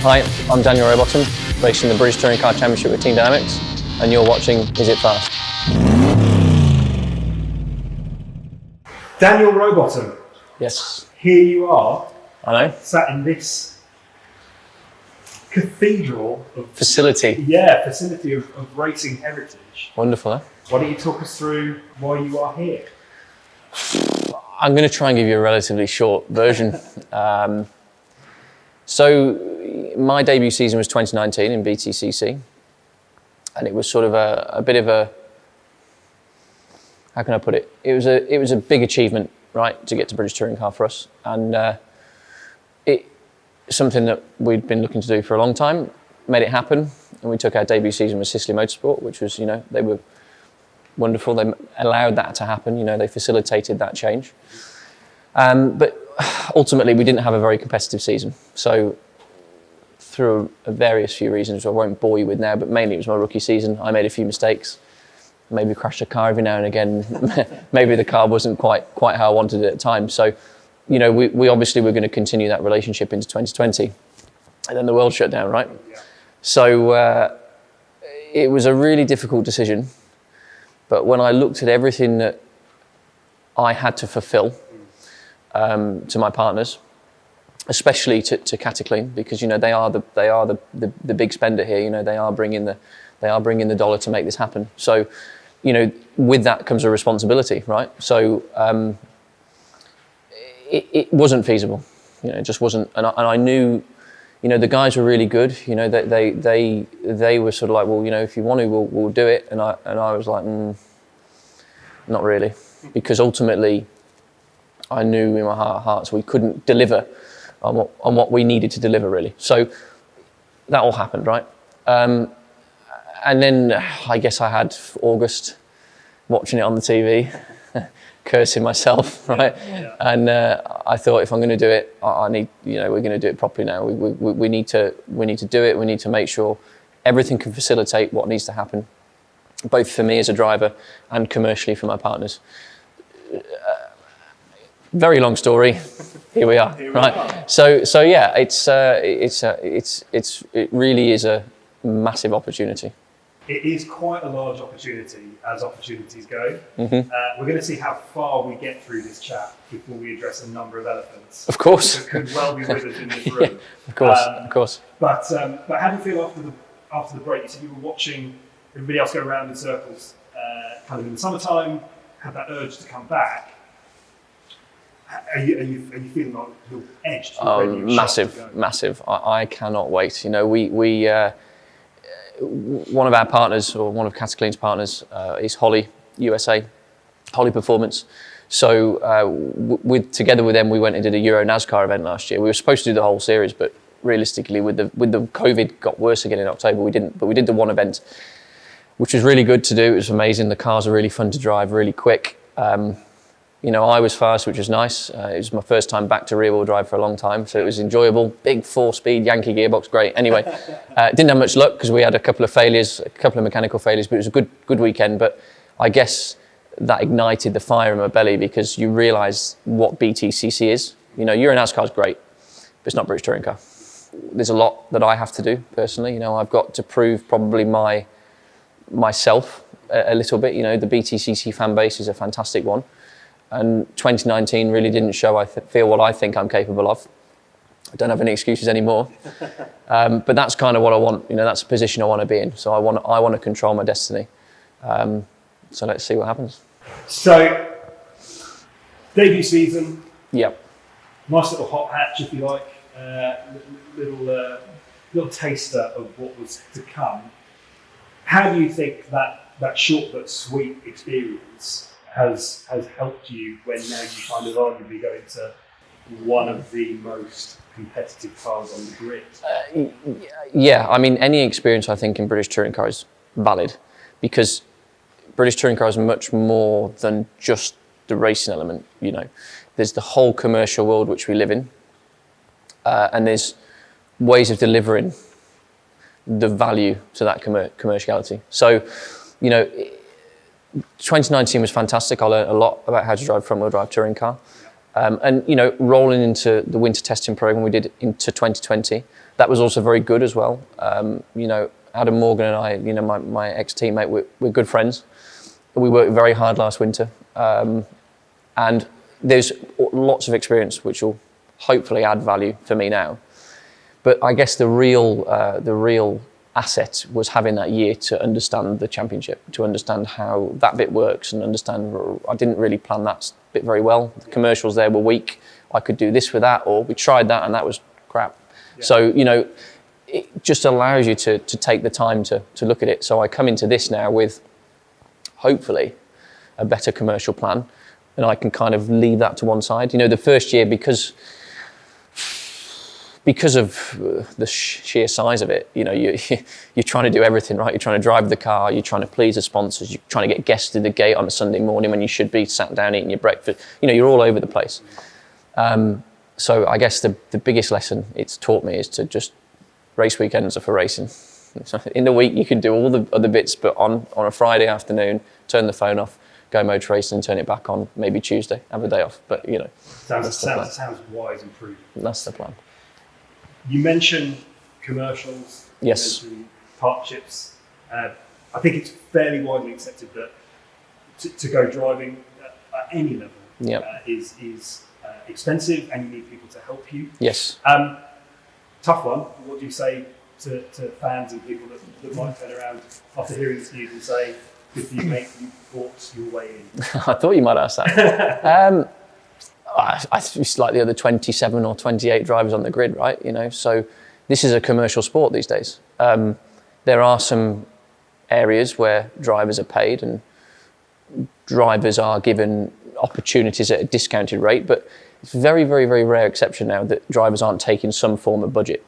Hi, I'm Daniel Rowbottom, racing the British Touring Car Championship with Team Dynamics, and you're watching Is It Fast? Daniel Rowbottom. Yes. Here you are. I know. Sat in this cathedral of Facility. Facility of racing heritage. Wonderful, huh? Why don't you talk us through why you are here? I'm going to try and give you a relatively short version. So my debut season was 2019 in BTCC, and it was sort of a bit of a, how can I put it? It was a big achievement, right, to get to British Touring Car for us, and it something that we'd been looking to do for a long time. Made it happen, and we took our debut season with Sicily Motorsport, which was, you know, they were wonderful. They allowed that to happen. You know, they facilitated that change. But ultimately, we didn't have a very competitive season. So through various few reasons, I won't bore you with now, but mainly it was my rookie season. I made a few mistakes. Maybe crashed a car every now and again. Maybe the car wasn't quite how I wanted it at the time. So, you know, we obviously were going to continue that relationship into 2020. And then the world shut down, right? Yeah. So it was a really difficult decision. But when I looked at everything that I had to fulfill to my partners, especially to Cataclean, because, you know, they are the big spender here. You know, they are bringing the dollar to make this happen. So, you know, with that comes a responsibility, right? So it wasn't feasible. You know, it just wasn't. And I knew, you know, the guys were really good. You know, they were sort of like, well, you know, if you want to, we'll do it. And I was like, not really, because ultimately, I knew in my heart of hearts we couldn't deliver on what we needed to deliver, really. So that all happened, right? And then I guess I had August watching it on the TV, cursing myself, right? Yeah. And I thought, if I'm going to do it, I need, you know, we're going to do it properly now. We need to do it. We need to make sure everything can facilitate what needs to happen, both for me as a driver and commercially for my partners. Very long story. Here we are, right? So yeah, it really is a massive opportunity. It is quite a large opportunity, as opportunities go. Mm-hmm. We're going to see how far we get through this chat before we address a number of elephants. Of course. That could well be with us in this room. Yeah, of course. But how do you feel after the break? You said you were watching everybody else go around in circles, kind of in the summertime, had that urge to come back. Are you feeling like you're edged? Massive. I cannot wait. You know, we one of our partners, or one of Cataclean's partners, is Holly USA, Holly Performance. So together with them, we went and did a Euro NASCAR event last year. We were supposed to do the whole series, but realistically, with the COVID got worse again in October, we didn't. But we did the one event, which was really good to do. It was amazing. The cars are really fun to drive, really quick. You know, I was fast, which was nice. It was my first time back to rear-wheel drive for a long time, so it was enjoyable. Big 4-speed Yankee gearbox, great. Anyway, didn't have much luck because we had a couple of failures, a couple of mechanical failures, but it was a good weekend. But I guess that ignited the fire in my belly, because you realise what BTCC is. You know, Euro NASCAR is great, but it's not British Touring Car. There's a lot that I have to do personally. You know, I've got to prove probably myself a little bit. You know, the BTCC fan base is a fantastic one. And 2019 really didn't show, I feel, what I think I'm capable of. I don't have any excuses anymore. But that's kind of what I want. You know, that's the position I want to be in. So I want to control my destiny. So let's see what happens. So, debut season. Yep. Nice little hot hatch, if you like. Little taster of what was to come. How do you think that short but sweet experience has helped you when now you kind of arguably go into one of the most competitive cars on the grid? Yeah, I mean, any experience I think in British Touring Car is valid, because British Touring Car is much more than just the racing element. You know, there's the whole commercial world which we live in, and there's ways of delivering the value to that commerciality. So, you know, 2019 was fantastic. I learned a lot about how to drive front-wheel drive touring car. And, you know, rolling into the winter testing program we did into 2020, that was also very good as well. You know, Adam Morgan and I, you know, my ex-teammate, we're good friends. We worked very hard last winter. And there's lots of experience which will hopefully add value for me now. But I guess the real asset was having that year to understand the championship, to understand how that bit works and understand. I didn't really plan that bit very well. The commercials there were weak. I could do this with that, or we tried that and that was crap. Yeah. So, you know, it just allows you to take the time to look at it. So I come into this now with hopefully a better commercial plan, and I can kind of leave that to one side. You know, the first year, because of the sheer size of it, you know, you're trying to do everything, right? You're trying to drive the car, you're trying to please the sponsors, you're trying to get guests to the gate on a Sunday morning when you should be sat down eating your breakfast. You know, you're all over the place. So I guess the biggest lesson it's taught me is to just race weekends are for racing. In the week you can do all the other bits, but on a Friday afternoon, turn the phone off, go motor racing and turn it back on maybe Tuesday, have a day off. But, you know, sounds wise and prudent. That's the plan. You mentioned commercials, yes, you mentioned partnerships. I think it's fairly widely accepted that to go driving at any level is expensive, and you need people to help you. Yes. Tough one. What do you say to fans and people that might turn around after hearing this news and say, "Good for you, mate, you bought your way in"? I thought you might ask that. It's like the other 27 or 28 drivers on the grid, right? You know, so this is a commercial sport these days. There are some areas where drivers are paid and drivers are given opportunities at a discounted rate, but it's very, very, very rare exception now that drivers aren't taking some form of budget.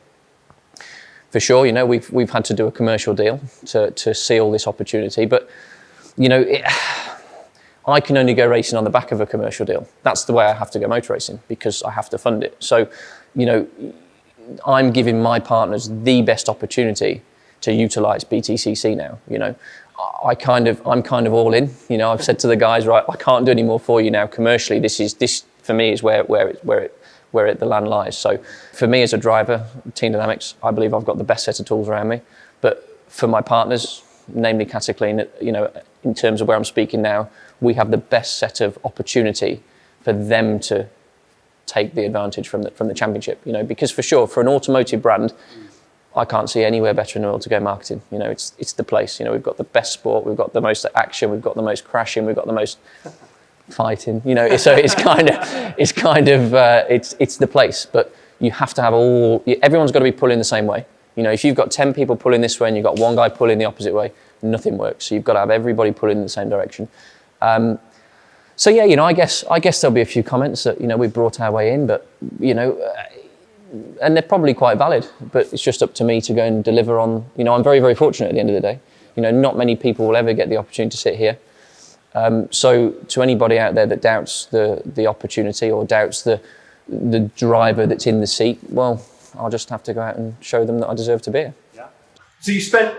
For sure, you know, we've had to do a commercial deal to seal this opportunity, but you know, I can only go racing on the back of a commercial deal. That's the way I have to go motor racing, because I have to fund it. So, you know, I'm giving my partners the best opportunity to utilise BTCC now. You know, I'm kind of all in. You know, I've said to the guys, right, I can't do any more for you now commercially. This for me is where the land lies. So, for me as a driver, Team Dynamics, I believe I've got the best set of tools around me. But for my partners, namely Cataclean, you know, in terms of where I'm speaking now, we have the best set of opportunity for them to take the advantage from the championship. You know, because for sure, for an automotive brand, I can't see anywhere better in the world to go marketing. You know, it's the place. You know, we've got the best sport, we've got the most action, we've got the most crashing, we've got the most fighting. You know, so it's the place. But you have to have everyone's got to be pulling the same way. You know, if you've got 10 people pulling this way and you've got one guy pulling the opposite way, nothing works. So you've got to have everybody pulling in the same direction. So yeah, you know, I guess there'll be a few comments that, you know, we brought our way in, but you know, and they're probably quite valid. But it's just up to me to go and deliver on. You know, I'm very, very fortunate at the end of the day. You know, not many people will ever get the opportunity to sit here. So to anybody out there that doubts the opportunity or doubts the driver that's in the seat, well, I'll just have to go out and show them that I deserve to be here. Yeah. So you spent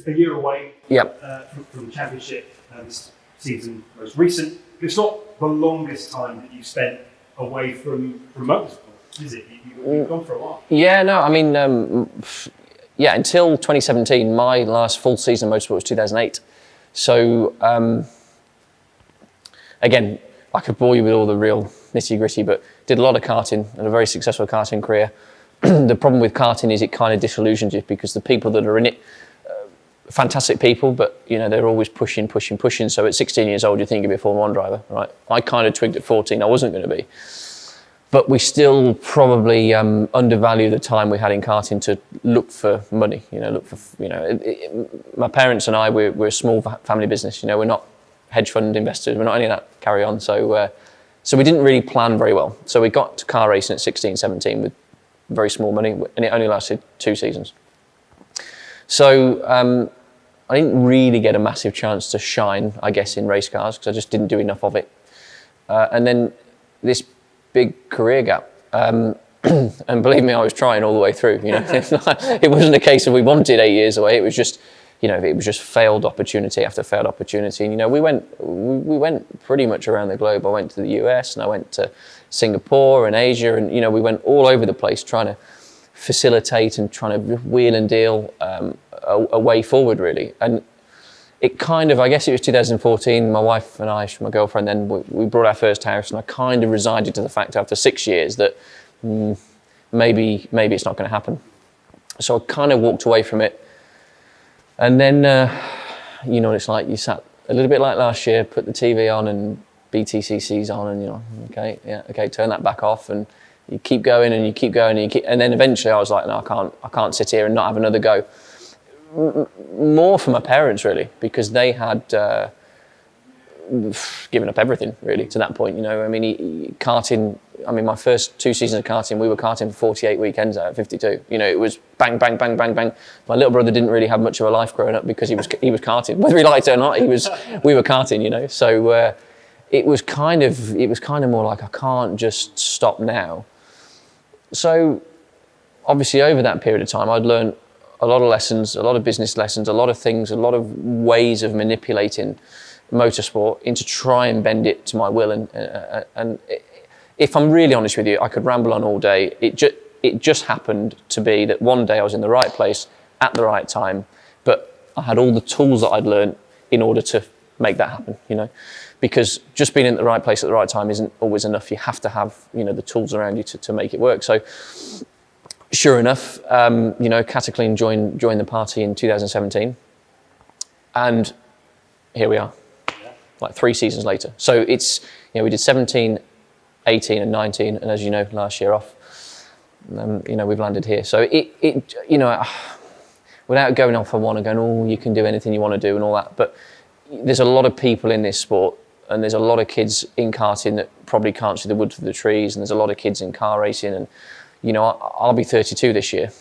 a year away from the championship this season, most recent. It's not the longest time that you've spent away from motorsport, is it? You've gone for a while. Yeah, no, I mean, until 2017, my last full season of motorsport was 2008. So, again, I could bore you with all the real nitty gritty, but did a lot of karting and a very successful karting career. The problem with karting is it kind of disillusions you, because the people that are in it, fantastic people, but you know, they're always pushing. So at 16 years old, you think you'd be a Formula 1 driver, right? I kind of twigged at 14 I wasn't going to be. But we still probably undervalue the time we had in karting to look for money, my parents and I, we're a small family business, you know, we're not hedge fund investors, we're not any of that carry on. So we didn't really plan very well. So we got to car racing at 16, 17 with very small money, and it only lasted 2 seasons. So I didn't really get a massive chance to shine, I guess, in race cars, because I just didn't do enough of it. And then this big career gap. And believe me, I was trying all the way through. You know, it wasn't a case of we wanted 8 years away. It was just you know, it was just failed opportunity after failed opportunity. And, you know, we went pretty much around the globe. I went to the US and I went to Singapore and Asia, and, you know, we went all over the place trying to facilitate and trying to wheel and deal a way forward, really. And it kind of, I guess it was 2014, my wife and I, my girlfriend, then we bought our first house, and I kind of resigned to the fact after 6 years that maybe it's not going to happen. So I kind of walked away from it. And then, you know what it's like, you sat a little bit like last year, put the TV on and BTCC's on, and, you know, okay, turn that back off, and you keep going and you keep going and then eventually I was like, no, I can't sit here and not have another go. More for my parents, really, because they had given up everything, really, to that point. You know, I mean, karting, I mean, my first 2 seasons of karting, we were karting for 48 weekends out of 52. You know, it was bang, bang, bang, bang, bang. My little brother didn't really have much of a life growing up because he was karting. Whether he liked it or not, we were karting, you know. So it was kind of more like, I can't just stop now. So obviously over that period of time, I'd learned a lot of lessons, a lot of business lessons, a lot of things, a lot of ways of manipulating motorsport into try and bend it to my will. And if I'm really honest with you, I could ramble on all day. It just happened to be that one day I was in the right place at the right time, but I had all the tools that I'd learned in order to make that happen, you know, because just being in the right place at the right time isn't always enough. You have to have, you know, the tools around you to make it work. So sure enough, you know, Cataclean joined the party in 2017, and here we are, like 3 seasons later. So it's, you know, we did 17, 18 and 19, and as you know, last year off, you know, we've landed here. So it you know, without going off on one and going, oh, you can do anything you want to do and all that, but there's a lot of people in this sport, and there's a lot of kids in karting that probably can't see the wood for the trees, and there's a lot of kids in car racing, and, you know, I'll be 32 this year,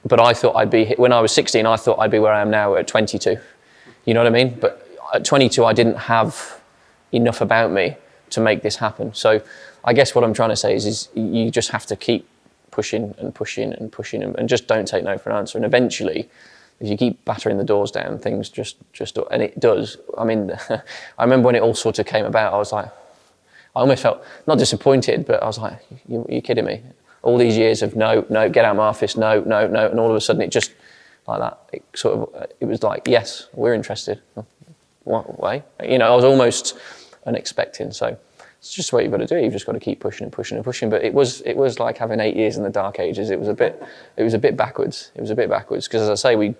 but I thought I'd be, when I was 16, I thought I'd be where I am now at 22. You know what I mean? But at 22, I didn't have enough about me to make this happen. So I guess what I'm trying to say is you just have to keep pushing and pushing and pushing, and just don't take no for an answer. And eventually, if you keep battering the doors down, things just, and it does. I mean, I remember when it all sort of came about, I was like, I almost felt, not disappointed, but I was like, you're kidding me. All these years of no, get out of my office, no, and all of a sudden it just, like that, it was like, yes, we're interested. What way? You know, I was almost unexpecting. So it's just what you've got to do. You've just got to keep pushing and pushing and pushing. But it was like having 8 years in the dark ages. It was a bit backwards. It was a bit backwards because, as I say, we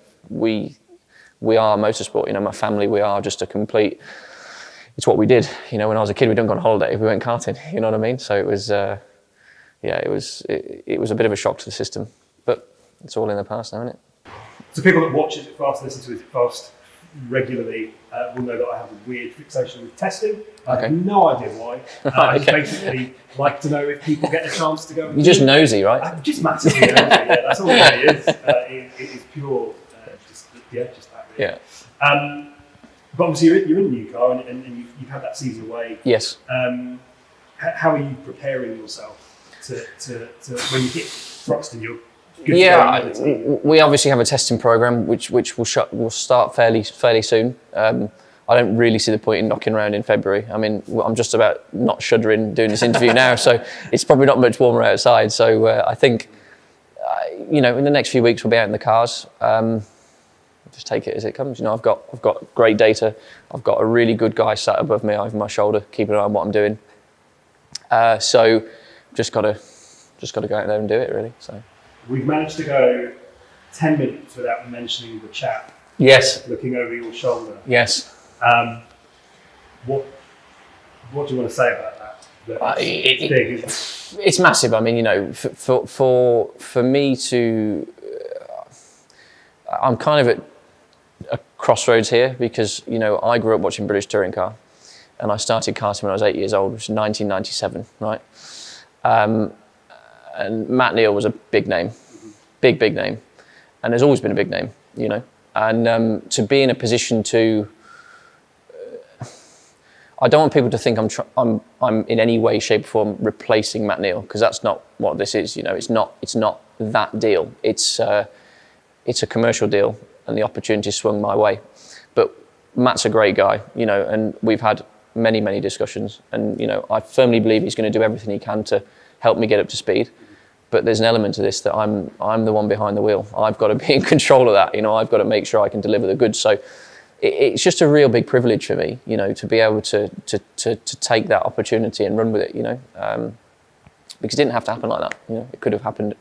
are motorsport. You know, my family, we are just a complete. It's what we did. You know, when I was a kid, we didn't go on holiday. We went karting. You know what I mean? So it was, it was a bit of a shock to the system. But it's all in the past now, isn't it? So people that watch Is It Fast, listen to Is It Fast regularly will know that I have a weird fixation with testing. I have no idea why. I just basically like to know if people get a chance to go. You're just nosy, right? I'm just massively nosy. Yeah, that's all it is. It is pure, just that. Really. Yeah. But obviously you're in a new car and you've had that season away. Yes. How are you preparing yourself to when you hit Thruxton? You're we obviously have a testing program which will start fairly soon. I don't really see the point in knocking around in February. I mean, I'm just about not shuddering doing this interview now, so it's probably not much warmer outside. So I think, you know, in the next few weeks we'll be out in the cars. Just take it as it comes. You know, I've got great data. I've got a really good guy sat above me over my shoulder, keeping an eye on what I'm doing. So just got to go out there and do it, really. So. We've managed to go 10 minutes without mentioning the chap. Yes. Looking over your shoulder. Yes. What do you want to say about that? It's big, isn't it? It's massive. I mean, you know, for me to, I'm kind of at a crossroads here because, you know, I grew up watching British touring car, and I started karting when I was 8 years old, which was 1997, right? And Matt Neal was a big name, big name, and there's always been a big name, you know. And to be in a position to, I don't want people to think I'm in any way, shape, or form replacing Matt Neal, because that's not what this is. You know, it's not that deal. It's a commercial deal. and the opportunity swung my way. But Matt's a great guy, you know, and we've had many, many discussions, and, you know, I firmly believe he's going to do everything he can to help me get up to speed. But there's an element to this that I'm the one behind the wheel. I've got to be in control of that, you know, I've got to make sure I can deliver the goods. So it's just a real big privilege for me, you know, to be able to take that opportunity and run with it, you know, because it didn't have to happen like that. You know, it could have happened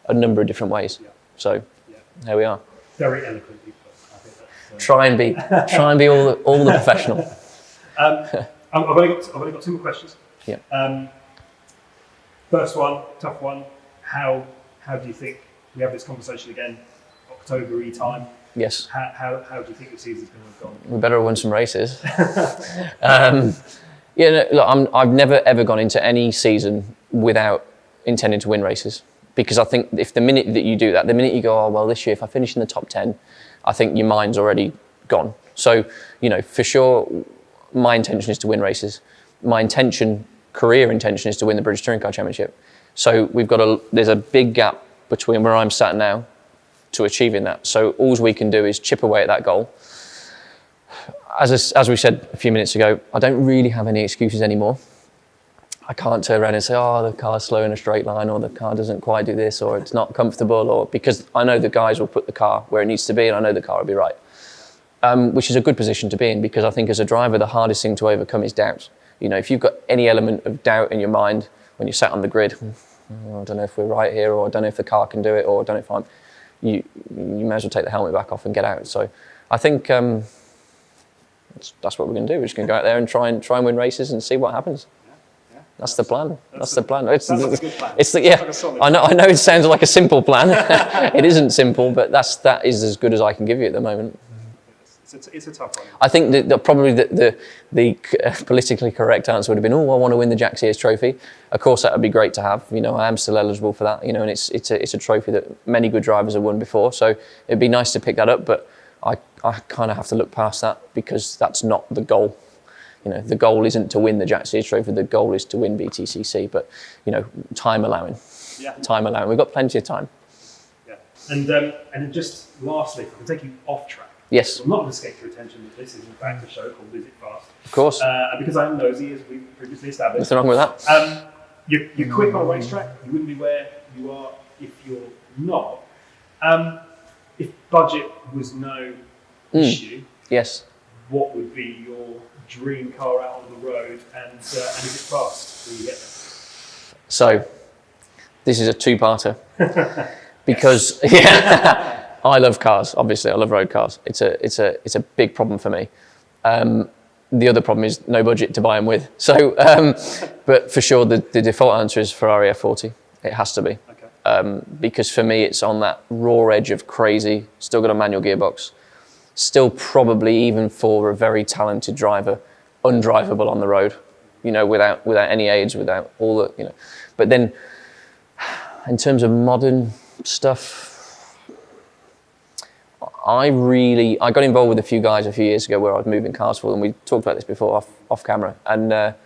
a number of different ways. Yeah. So here we are. Very eloquently put. I think that's, try and be all the professional. I've only got two more questions. Yeah. First one, tough one. How do you think we have this conversation again, October-y time? Yes. How do you think the season's going to have gone? We better win some races. Yeah, no, look, I've never ever gone into any season without intending to win races, because I think if the minute that you do that, the minute you go, oh well, this year if I finish in the top 10, I think your mind's already gone. So, you know, for sure, my intention is to win races. My career intention is to win the British Touring Car Championship. So there's a big gap between where I'm sat now to achieving that. So all we can do is chip away at that goal. As we said a few minutes ago, I don't really have any excuses anymore. I can't turn around and say, oh, the car's slow in a straight line, or the car doesn't quite do this, or it's not comfortable, or because I know the guys will put the car where it needs to be, and I know the car will be right. Which is a good position to be in, because I think as a driver, the hardest thing to overcome is doubt. You know, if you've got any element of doubt in your mind when you're sat on the grid, oh, I don't know if we're right here, or I don't know if the car can do it, or I don't know if you may as well take the helmet back off and get out. So I think that's what we're going to do. We're just going to go out there and try and win races and see what happens. That's the plan. That's the plan. It's like a good plan. It's like I know it sounds like a simple plan. It isn't simple, but that is as good as I can give you at the moment. It's a tough one. I think that probably the politically correct answer would have been, oh, I want to win the Jack Sears Trophy. Of course, that would be great to have. You know, I am still eligible for that. You know, and it's a trophy that many good drivers have won before. So it'd be nice to pick that up, but I kind of have to look past that, because that's not the goal. You know, the goal isn't to win the Jack Sears Trophy. The goal is to win BTCC. But, you know, time allowing. Yeah. Time allowing. We've got plenty of time. Yeah. And then just lastly, if I can take you off track. Yes. Well, not to escape your attention that this is in fact a show called Visit Fast. Of course. And because I am nosy, as we previously established. Nothing wrong with that. You're quick on a racetrack. You wouldn't be where you are if you're not. If budget was no issue, yes, what would be your dream car out on the road, and is it fast when you get there? So, this is a two-parter. Because I love cars. Obviously, I love road cars. It's a big problem for me. The other problem is no budget to buy them with. So, but for sure, the default answer is Ferrari F40. It has to be. Okay. Because for me, it's on that raw edge of crazy. Still got a manual gearbox. Still probably, even for a very talented driver, undrivable on the road. You know, without any aids, without all the, you know. But then, in terms of modern stuff, I got involved with a few guys a few years ago where I was moving cars for them. We talked about this before off camera, and there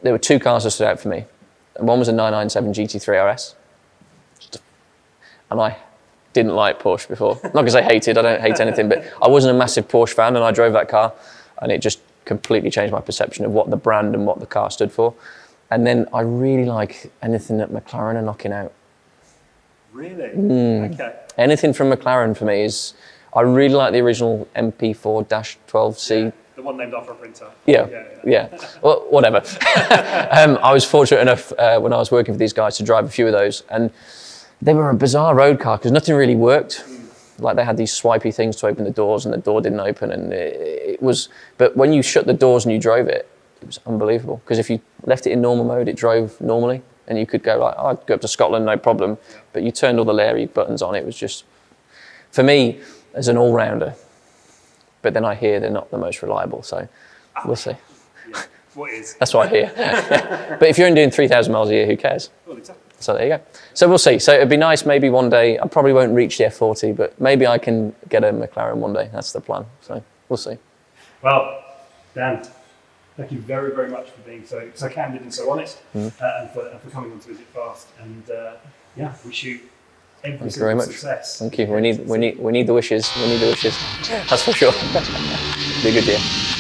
were two cars that stood out for me. One was a 997 GT3 RS, and I didn't like Porsche before. Not because I don't hate anything, but I wasn't a massive Porsche fan, and I drove that car, and it just completely changed my perception of what the brand and what the car stood for. And then I really like anything that McLaren are knocking out. Really? Okay. Anything from McLaren for me is, I really like the original MP4-12C. Yeah, the one named after a printer. Yeah. Well, whatever. I was fortunate enough when I was working for these guys to drive a few of those, and they were a bizarre road car because nothing really worked. Like they had these swipey things to open the doors, and the door didn't open, and it was. But when you shut the doors and you drove it, it was unbelievable. Because if you left it in normal mode, it drove normally, and you could go like, oh, I'd go up to Scotland, no problem. But you turned all the Larry buttons on. It was just, for me, as an all-rounder. But then I hear they're not the most reliable, so we'll see. Yeah. What is? That's what I hear. But if you're only doing 3,000 miles a year, who cares? Well, exactly. So there you go. So we'll see. So it'd be nice maybe one day. I probably won't reach the F40, but maybe I can get a McLaren one day. That's the plan. So we'll see. Well, Dan, thank you very, very much for being so candid and so honest, and for coming on to Visit Fast. And wish you every Thank you single very much. success. Thank you. We need the wishes. We need the wishes. That's for sure. Be a good year.